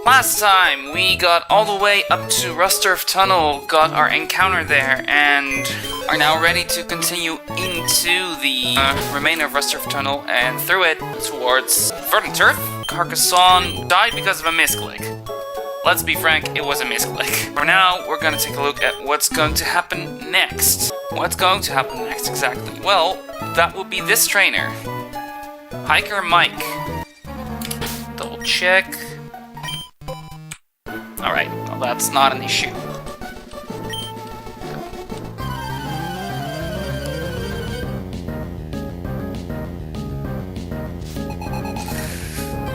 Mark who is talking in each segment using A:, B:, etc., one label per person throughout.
A: Last time we got all the way up to Rusturf Tunnel, got our encounter there, and are now ready to continue into the remainder of Rusturf Tunnel and through it towards Verdant Turf. Carcassonne died because of a misclick. Let's be frank, it was a misclick. For now, we're gonna take a look at what's going to happen next. What's going to happen next exactly? Well, that will be this trainer. Hiker Mike. Double check. Alright, well that's not an issue.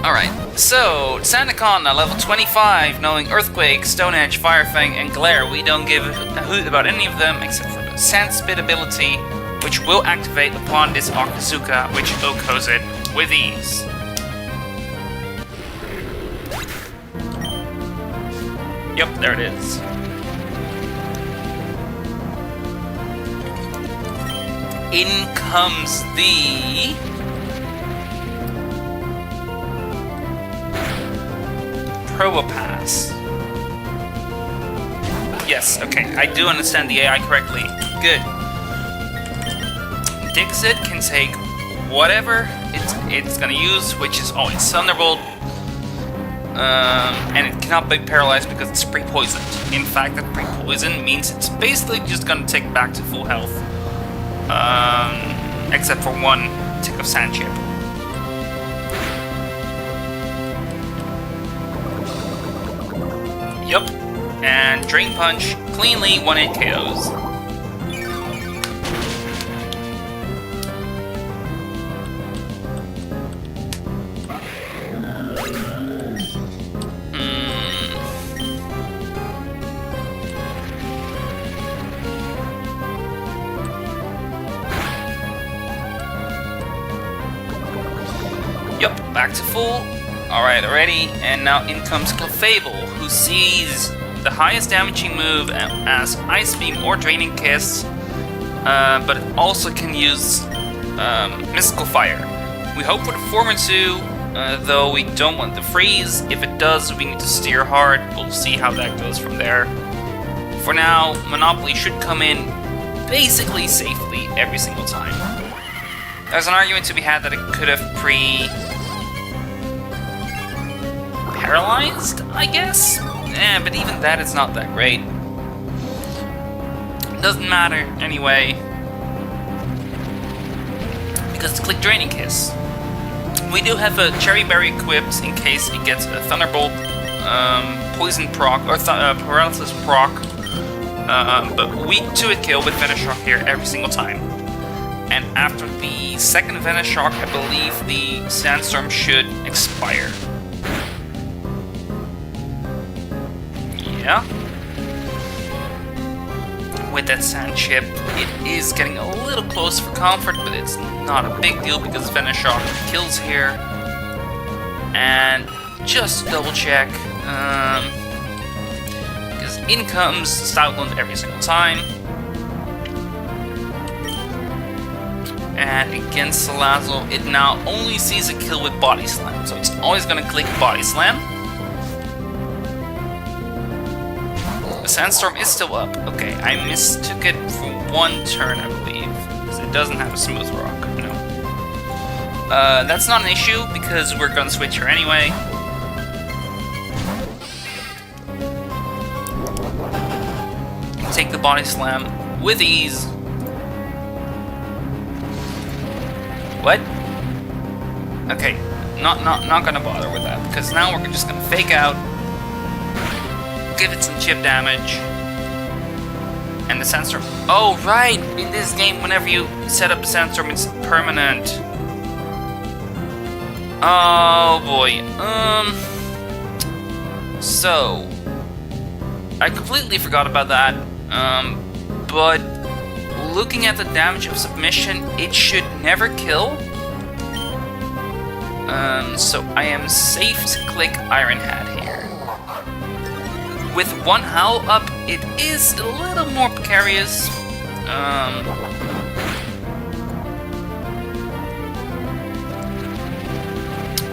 A: Alright, so Sandacon at level 25, knowing Earthquake, Stone Edge, Fire Fang, and Glare. We don't give a hoot about any of them except for the Sand Spit ability, which will activate upon this Okazuka, which OHKOs it with ease. Yep, there it is. In comes the Probopass. Yes, okay, I do understand the AI correctly. Good. Dixit can take whatever it's gonna use, which is always Thunderbolt. And it cannot be paralyzed because it's pre-poisoned. In fact, that pre-poison means it's basically just gonna take back to full health. Except for one tick of Sand Chip. Yup. And Drain Punch, cleanly 1-hit KOs. Yup, back to full. Alright, already. And now in comes Clefable, who sees the highest damaging move as Ice Beam or Draining Kiss, but it also can use Mystical Fire. We hope for the former two, though we don't want the freeze. If it does, we need to steer hard. We'll see how that goes from there. For now, Monopoly should come in basically safely every single time. There's an argument to be had that it could have paralyzed, I guess? But even that is not that great. Doesn't matter anyway. Because it's Click Draining Kiss. We do have a Cherry Berry equipped in case it gets a Thunderbolt, Poison proc, or Paralysis proc. But weak to it kill with Venom Shock here every single time. And after the second Venom Shock, I believe the Sandstorm should expire. Yeah. With that Sand Chip, it is getting a little close for comfort, but it's not a big deal because Venom Shock kills here. And just to double check, because in comes Stoutland every single time. And against Salazzle, it now only sees a kill with Body Slam, so it's always going to click Body Slam. The Sandstorm is still up. Okay, I mistook it for one turn, I believe, because it doesn't have a Smooth Rock. No. That's not an issue, because we're going to switch her anyway. Take the Body Slam with ease. What? Okay, not gonna bother with that, because now we're just gonna fake out, give it some chip damage, and the Sandstorm. Oh right, in this game, whenever you set up a Sandstorm, it's permanent. Oh boy. So I completely forgot about that. But looking at the damage of submission, it should never kill. So I am safe to click Iron Hat here. With one Howl up, it is a little more precarious.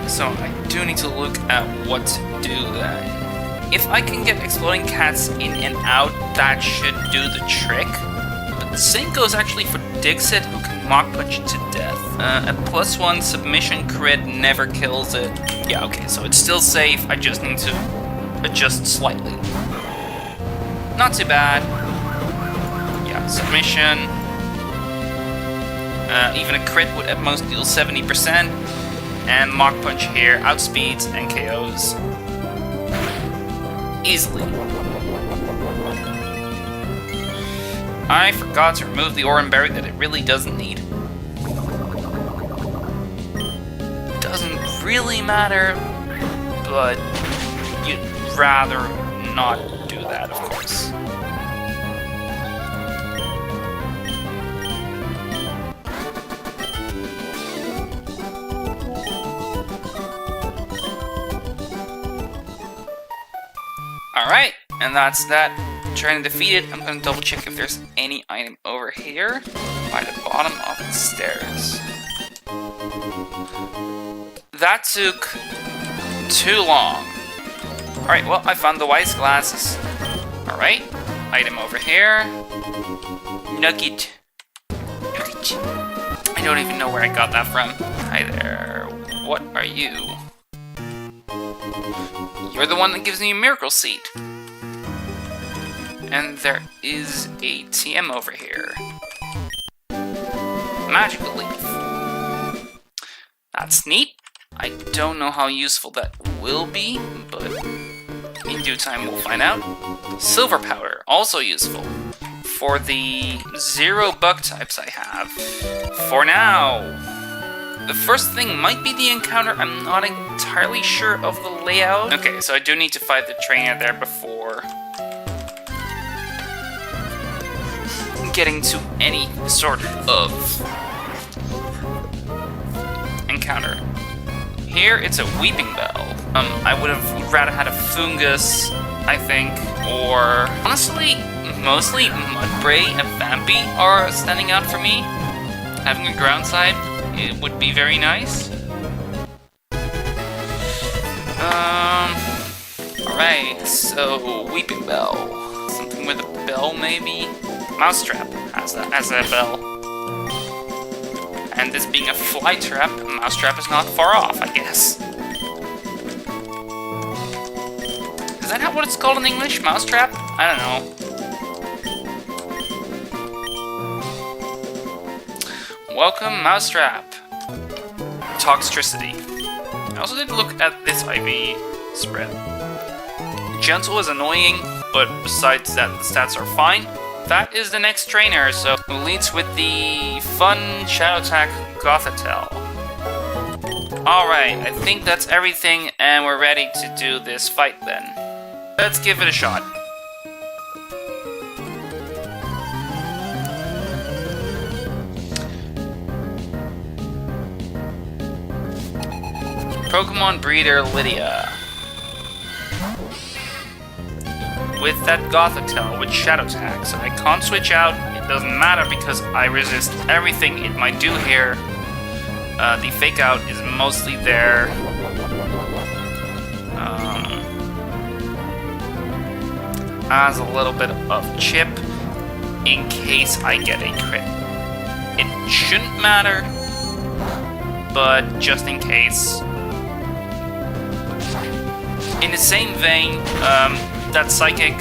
A: So I do need to look at what to do then. If I can get exploding cats in and out, that should do the trick. But the same goes actually for Dixit, who can Mach Punch it to death. A +1 submission crit never kills it. Yeah, okay, so it's still safe. I just need to adjust slightly. Not too bad. Yeah, submission. Even a crit would at most deal 70%. And Mach Punch here outspeeds and KOs easily. I forgot to remove the Oran Berry that it really doesn't need. Doesn't really matter, but you'd rather not do that, of course. Alright, and that's that. Trying to defeat it. I'm going to double check if there's any item over here by the bottom of the stairs. That took too long. Alright, well, I found the Wise Glasses. Alright, item over here. Nugget. Nugget. I don't even know where I got that from. Hi there. What are you? You're the one that gives me a miracle seed. And there is a TM over here. Magical leaf. That's neat. I don't know how useful that will be, but in due time we'll find out. Silver powder, also useful for the 0 bug types I have. For now. The first thing might be the encounter. I'm not entirely sure of the layout. Okay, so I do need to fight the trainer there before getting to any sort of encounter. Here, it's a Weeping Bell. I would have rather had a Fungus, I think, or honestly, mostly Mudbray and Vampy are standing out for me. Having a ground type, it would be very nice. Alright, so Weeping Bell. Something with a bell, maybe? Mousetrap has a bell. And this being a fly trap, Mousetrap is not far off, I guess. Is that not what it's called in English? Mousetrap? I don't know. Welcome, Mousetrap. Toxtricity. I also did look at this IV spread. Gentle is annoying, but besides that, the stats are fine. That is the next trainer, so it leads with the fun Shadow Attack Gothitelle. Alright, I think that's everything, and we're ready to do this fight then. Let's give it a shot. Pokémon Breeder Lydia. With that Gothitelle with Shadow Attack, so I can't switch out. It doesn't matter because I resist everything it might do here. The Fake Out is mostly there. As a little bit of chip in case I get a crit. It shouldn't matter, but just in case. In the same vein, that Psychic,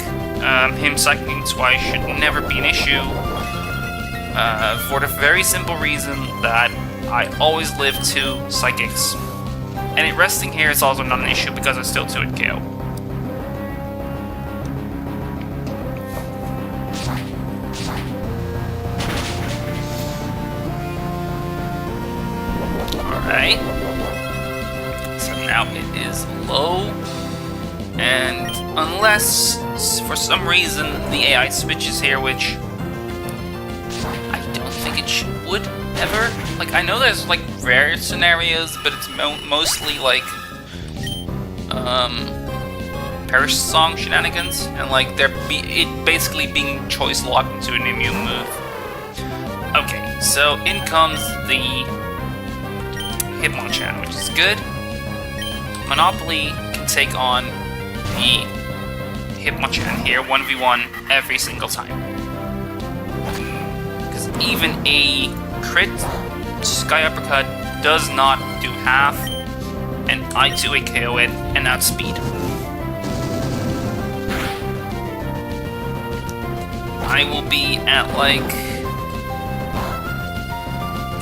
A: him Psychicing twice should never be an issue. For the very simple reason that I always live 2 Psychics. And it resting here is also not an issue because I still 2 at KO. Alright. So now it is low. And unless, for some reason, the AI switches here, which I don't think it would ever. Like, I know there's, like, rare scenarios, but it's mostly, like, Perish Song shenanigans, and, like, it basically being choice locked into an immune move. Okay, so in comes the Hitmonchan, which is good. Monopoly can take on the Hitmonchan here 1v1 every single time. Because even a crit Sky Uppercut does not do half, and I do a KO it and outspeed. I will be at like...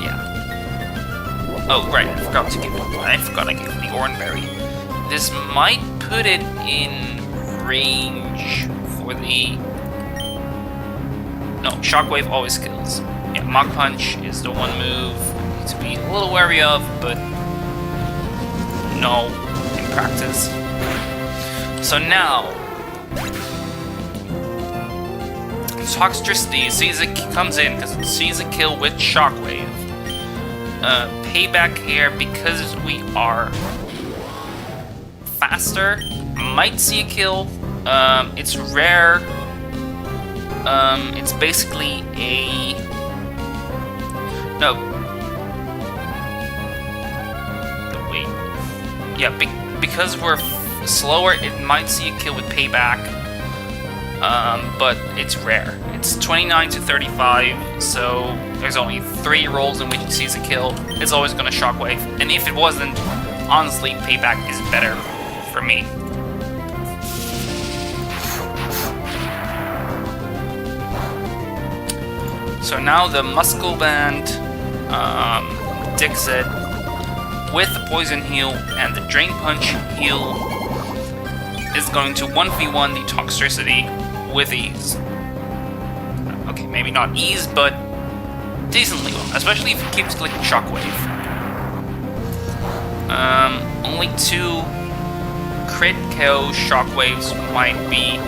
A: yeah. Oh, right, I forgot I gave him the Oranberry. This might put it in range for the... no, Shockwave always kills. Yeah, Mach Punch is the one move I need to be a little wary of, but no, in practice. So now, Toxtricity sees it comes in because it sees a kill with Shockwave. Payback here because we are faster. Might see a kill. It's rare. It's basically a... no. Wait. Yeah, because we're slower, it might see a kill with Payback. But it's rare. It's 29 to 35, so there's only 3 rolls in which it sees a kill. It's always going to Shockwave. And if it wasn't, honestly, Payback is better for me. So now the Muscle Band Dixit with the Poison Heal and the Drain Punch heal is going to 1v1 the Toxtricity with ease. Okay, maybe not ease, but decently well, especially if it keeps clicking Shockwave. Only 2 crit KO Shockwaves might be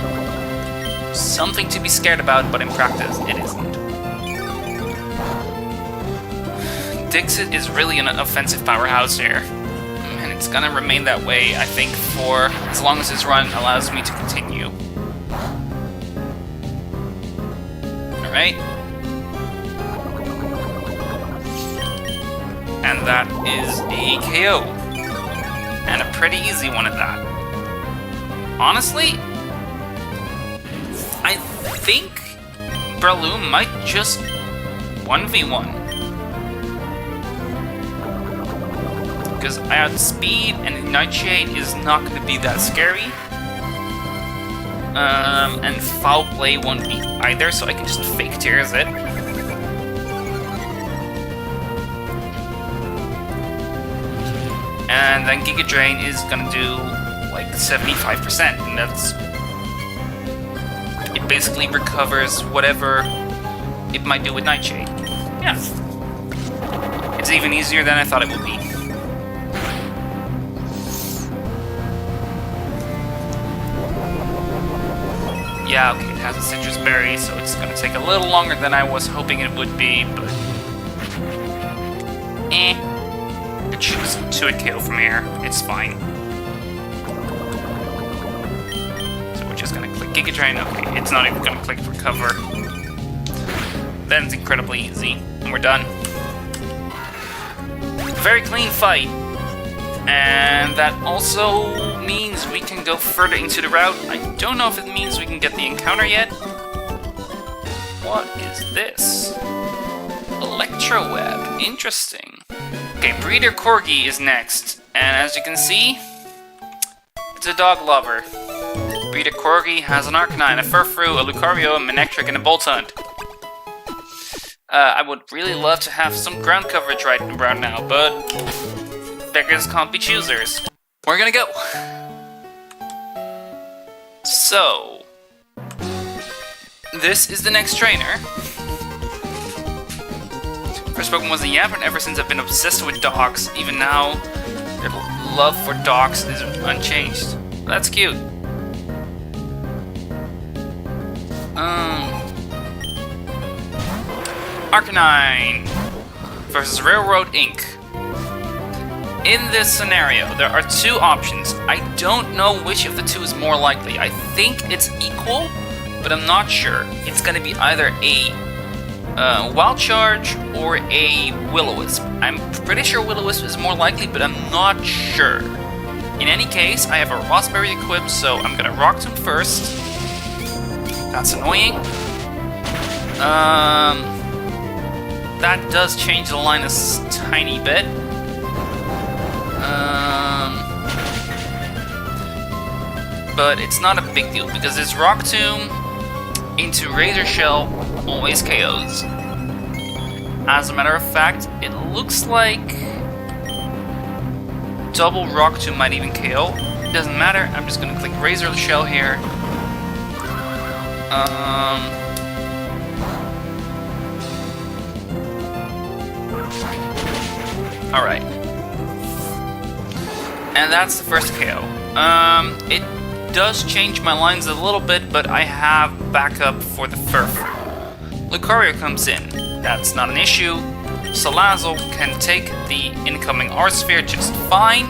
A: something to be scared about, but in practice, it isn't. Dixit is really an offensive powerhouse here, and it's gonna remain that way, I think, for as long as this run allows me to continue. Alright. And that is a KO. And a pretty easy one at that. Honestly, I think Breloom might just 1v1. Because I outspeed and Nightshade is not going to be that scary. And Foul Play won't be either, so I can just Fake Tears it. And then Giga Drain is gonna do like 75%, and that's... it basically recovers whatever it might do with Nightshade. Yeah. It's even easier than I thought it would be. Yeah, okay, it has a Citrus Berry, so it's gonna take a little longer than I was hoping it would be, but... it shoots to a KO from here. It's fine. So we're just gonna click Giga Drain. Okay, it's not even gonna click Recover. Then it's incredibly easy, and we're done. Very clean fight. And that also means we can go further into the route. I don't know if it means we can get the encounter yet. What is this? Electroweb. Interesting. Okay, Breeder Corgi is next. And as you can see, it's a dog lover. Breeder Corgi has an Arcanine, a Furfrou, a Lucario, a Manectric, and a Boltund. I would really love to have some ground coverage right around now, but beggars can't be choosers. We're gonna go. So, this is the next trainer. First Pokemon was a Yamper, and ever since I've been obsessed with dogs. Even now, their love for dogs is unchanged. That's cute. Arcanine versus Railroad Inc. In this scenario, there are 2 options. I don't know which of the 2 is more likely. I think it's equal, but I'm not sure. It's gonna be either a Wild Charge or a Will-O-Wisp. I'm pretty sure Will-O-Wisp is more likely, but I'm not sure. In any case, I have a Raspberry equipped, so I'm gonna Rock Tomb first. That's annoying. That does change the line a tiny bit. But it's not a big deal because this Rock Tomb into Razor Shell always KOs. As a matter of fact, it looks like double Rock Tomb might even KO. It doesn't matter, I'm just gonna click Razor Shell here. Alright. And that's the first KO. It does change my lines a little bit, but I have backup for the Furfrou. Lucario comes in. That's not an issue. Salazzle can take the incoming R-Sphere just fine.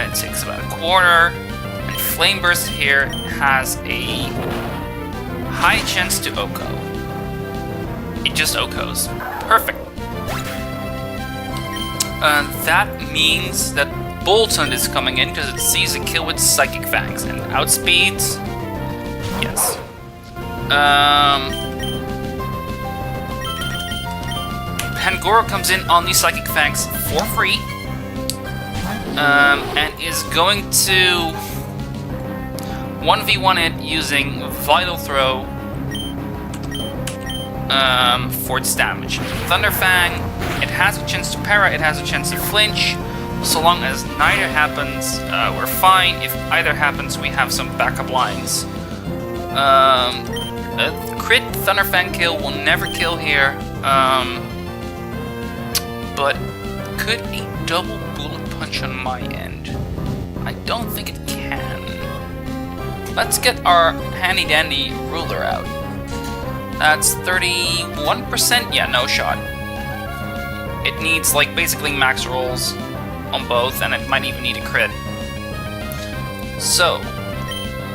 A: It takes about a quarter. And Flame Burst here has a high chance to OHKO. It just OHKOs. Perfect. That means that Boltund is coming in because it sees a kill with Psychic Fangs and outspeeds. Yes. Pangoro comes in on these Psychic Fangs for free. And is going to 1v1 it using Vital Throw for its damage. Thunderfang, it has a chance to para, it has a chance to flinch. So long as neither happens, we're fine. If either happens, we have some backup lines. A crit Thunderfang kill will never kill here. But could a double Bullet Punch on my end? I don't think it can. Let's get our handy dandy ruler out. That's 31%? Yeah, no shot. It needs like basically max rolls on both, and it might even need a crit. So,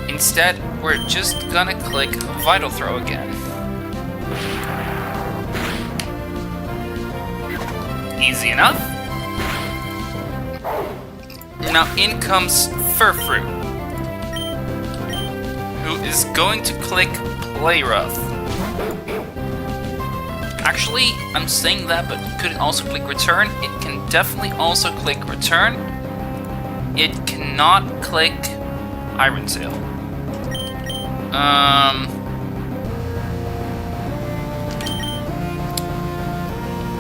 A: instead, we're just gonna click Vital Throw again. Easy enough. Now in comes Furfrou, who is going to click Play Rough. Actually, I'm saying that, but could it also click Return? It can definitely also click Return. It cannot click Iron Tail.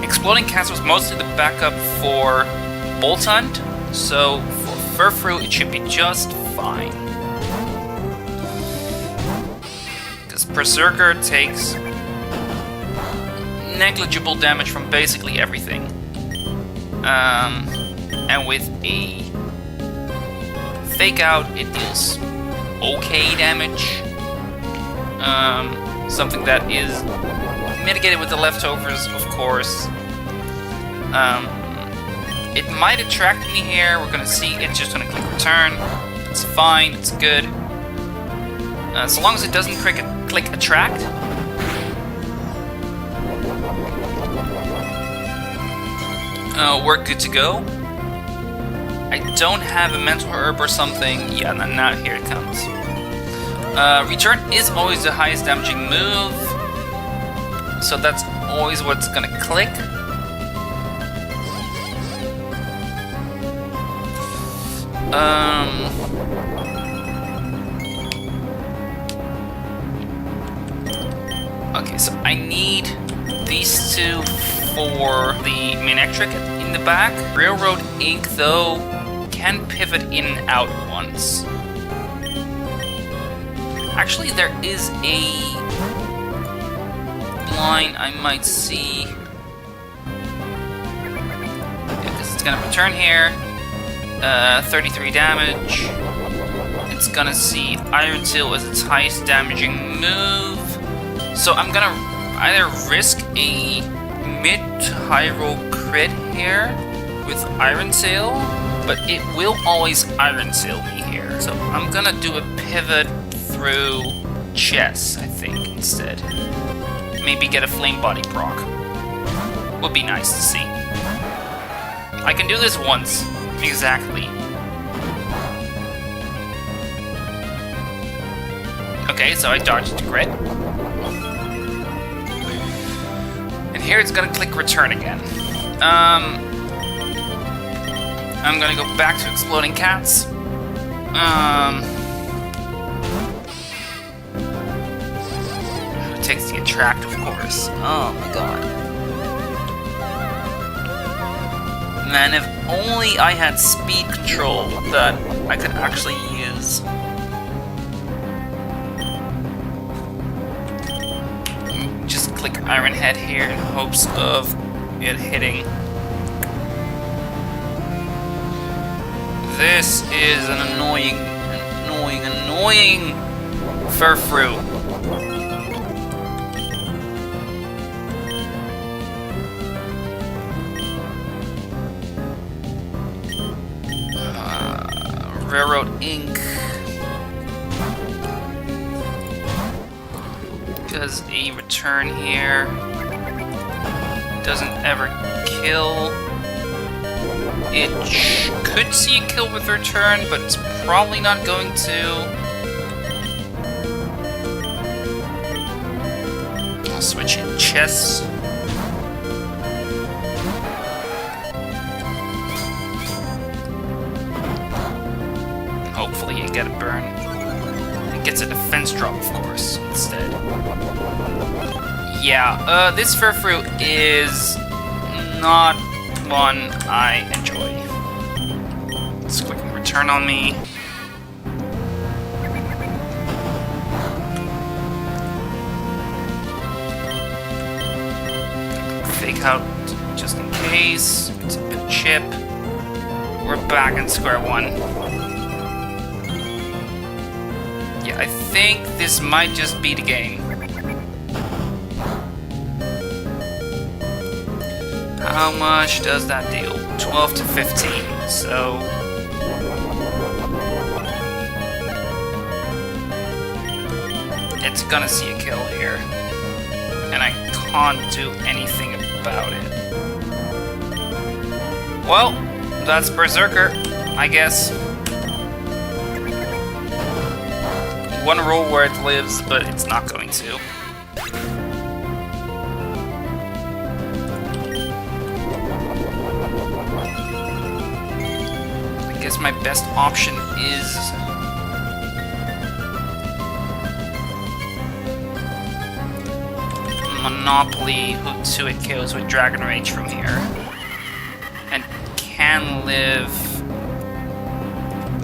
A: Exploding Cast was mostly the backup for Boltund, so for Furfrou it should be just fine. Because Berserker takes negligible damage from basically everything. And with a Fake Out, it deals okay damage. Something that is mitigated with the leftovers, of course. It might attract me here. We're gonna see. It's just gonna click Return. It's fine. It's good. So long as it doesn't click Attract. We're good to go. I don't have a Mental Herb or something. Yeah, now here it comes. Return is always the highest damaging move, so that's always what's gonna click. Okay, so I need these two for the Manectric in the back. Railroad Ink, though, can pivot in and out once. Actually, there is a line I might see. Because it's gonna return here. 33 damage. It's gonna see Iron Tail as its highest damaging move. So I'm gonna either risk a mid to high roll crit here with Iron Tail, but it will always Iron Tail me here. So I'm gonna do a pivot through Chess, I think, instead. maybe get a flame body proc. Would be nice to see. I can do this once. Exactly. Okay, so I dodged the crit. And here it's gonna click return again. I'm gonna go back to exploding cats. Who takes the attract, of course. Oh my god. Man, if only I had speed control that I could actually use. Just click Iron Head here in hopes of it hitting. This is an annoying Furfrou. Railroad Ink. Does a return here. Doesn't ever kill. It could see a kill with return, but it's probably not going to. I'll switch in chess. Hopefully you get a burn. It gets a defense drop, of course, instead. Yeah, this Furfrou is not one I enjoy. It's clicking return on me. Fake out just in case. It's a bit chip. We're back in square one. Yeah, I think this might just be the game. How much does that deal? 12 to 15, so... It's gonna see a kill here. And I can't do anything about it. Well, that's Berserker, I guess. One roll where it lives, but it's not going to. I guess my best option is Monopoly who it kills with Dragon Rage from here. And can live...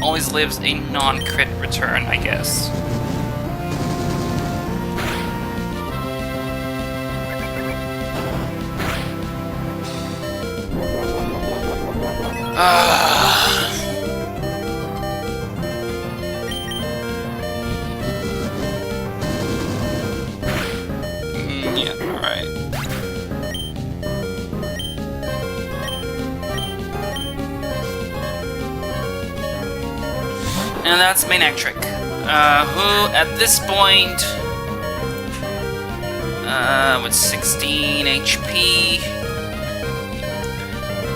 A: Always lives a non-crit return, I guess. Yeah, alright. And that's Manectric, who at this point, with 16 HP,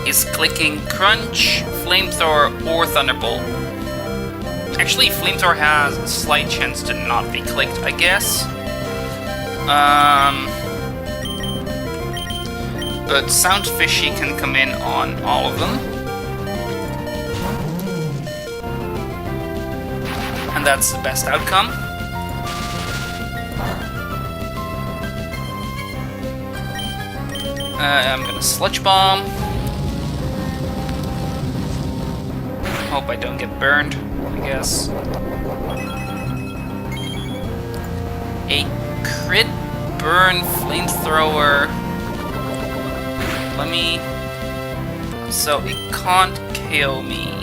A: is clicking Crunch, Flamethrower, or Thunderbolt. Actually, Flamethrower has a slight chance to not be clicked, I guess. But Sound Fishy can come in on all of them. And that's the best outcome. I'm gonna Sludge Bomb. Hope I don't get burned, I guess. A crit burn Flamethrower. Let me... So it can't kill me.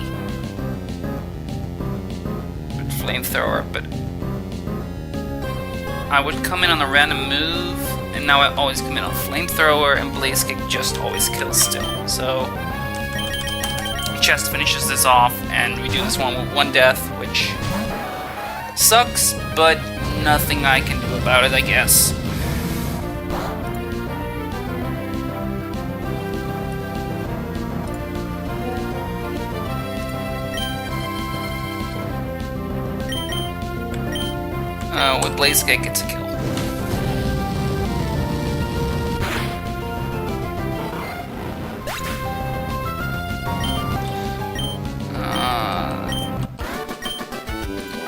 A: Flamethrower, but I would come in on a random move, and now I always come in on Flamethrower, and Blaze Kick just always kills still. So Chest finishes this off, and we do this one with one death, which sucks, but nothing I can do about it, I guess. Blaziken gets a kill.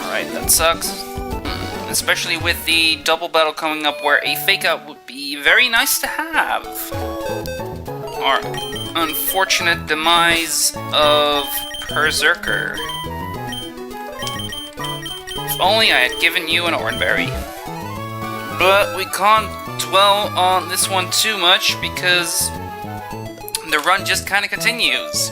A: Alright, that sucks. Especially with the double battle coming up where a fake out would be very nice to have. Our unfortunate demise of Berserker. If only I had given you an Oranberry. But we can't dwell on this one too much because the run just kind of continues.